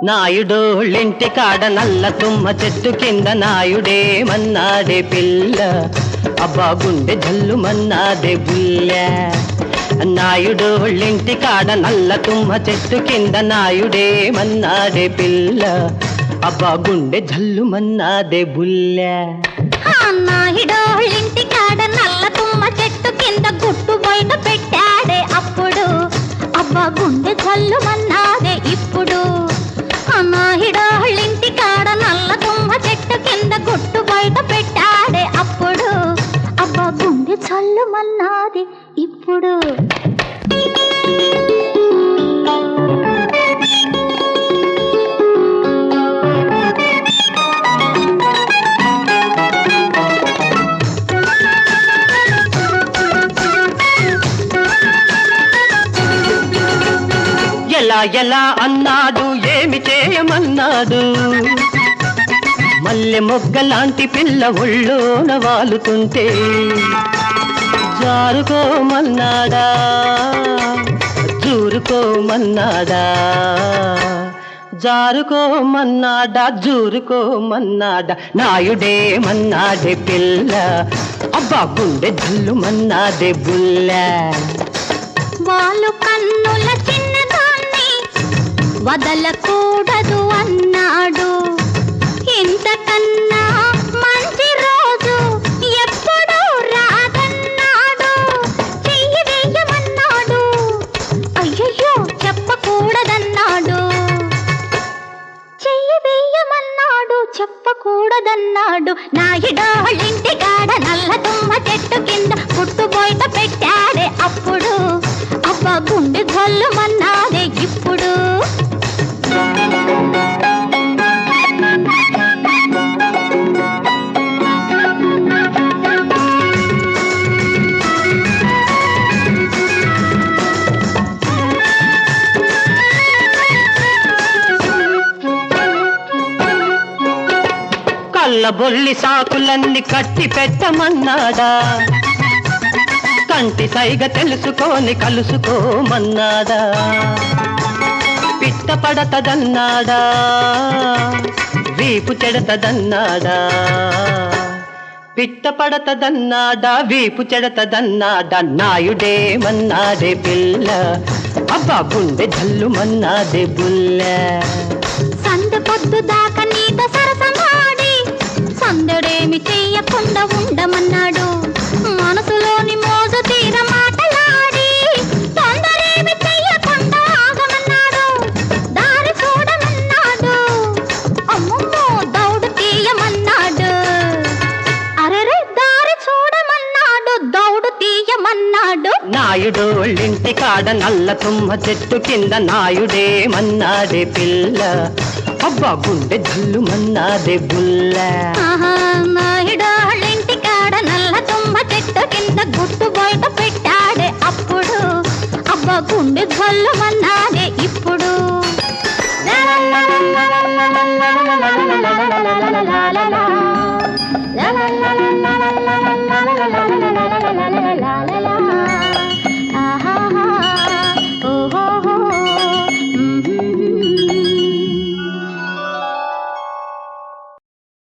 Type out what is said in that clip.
నాయుడోళ్ళింటి కాడ నల్ల తుమ్మ చెట్టు కింద నాయుడే మన్నాడే పిల్ల అబ్బా గుండె జల్లు మన్నాడే బుల్ల నాయుడోళ్ళింటి కాడ నల్ల తుమ్మ చెట్టు కింద నాయుడే మన్నాడే పిల్ల అబ్బా గుండె జల్లు మన్నాడే బుల్ల నాయుడోళ్ళింటి కాడ నల్ల తుమ్మ చెట్టు కింద గుట్టు బయట పెట్టాడే అప్పుడు అబ్బా గుండె జల్లు మన్నాడే ఇప్పుడు నాయుడోళ్ళింటి కాడ నల్ల తుమ్మ చెట్టు కింద గుట్టు బయట పెట్టాడే అప్పుడు అబ్బా గుండె జల్లు మన్నాది ఇప్పుడు ఎలా ఎలా అన్నాడు ఏమి చేయమన్నాడు మల్లె మొగ్గలాంటి పిల్ల ఒళ్ళోన వాలుతుంటే జారుకోమన్నాడా జూరుకోమన్నాడా జారుకోమన్నాడా జూరుకోమన్నాడా నాయుడే మన్నాడే పిల్ల అబ్బా గుండె జల్లు మన్నాడే బుల్ల వాళ్ళు కన్నుల చిన్నదాన్ని వదలకూడదు అన్నాడు ఇంతకన్నా మంచి రోజు ఎప్పుడూ రాదన్నాడు చెయ్యి వేయమన్నాడు అయ్యయ్యో చెప్పకూడదన్నాడు చెయ్యి వేయమన్నాడు చెప్పకూడదన్నాడు నాయుడోళ్ళింటి కాడ నల్ల తుమ్మ చెట్టు కింద పుట్టు బయట పెట్టాడే అప్పుడు అబ్బా గుండె జల్లు మన్నాదే ఇప్పుడు కళ్ళబొల్లి సాకులన్నీ కట్టి పెట్టమన్నాడా కంటి సైగ తెలుసుకొని కలుసుకోమన్నాడా పిట్ట పడతదన్నాడా వీపు చెడతదన్నాడా పిట్ట పడతదన్నాడా వీపు చెడతదన్నాడా నాయుడే మన్నాడే పిల్ల అబ్బా గుండె జల్లు మన్నాడే బుల్ల సందె పొద్దు దాకా నీతో సరసమాడి సందడేమి చెయ్యకుండా ఉండమన్నాడు మనసులోని మోజు తీర మాటలాడి తొందరేమి చెయ్యకుండా ఆగమన్నాడు దారి చూడమన్నాడు అమ్మమ్మో దౌడు తీయమన్నాడు అరెరే దారి చూడమన్నాడు దౌడు తీయమన్నాడు నాయుడోళ్ళింటి కాడ నల్ల తుమ్మ చెట్టు కింద నాయుడే మన్నాడే పిల్ల అబ్బా గుండె జల్లు మన్నాడే బుల్ల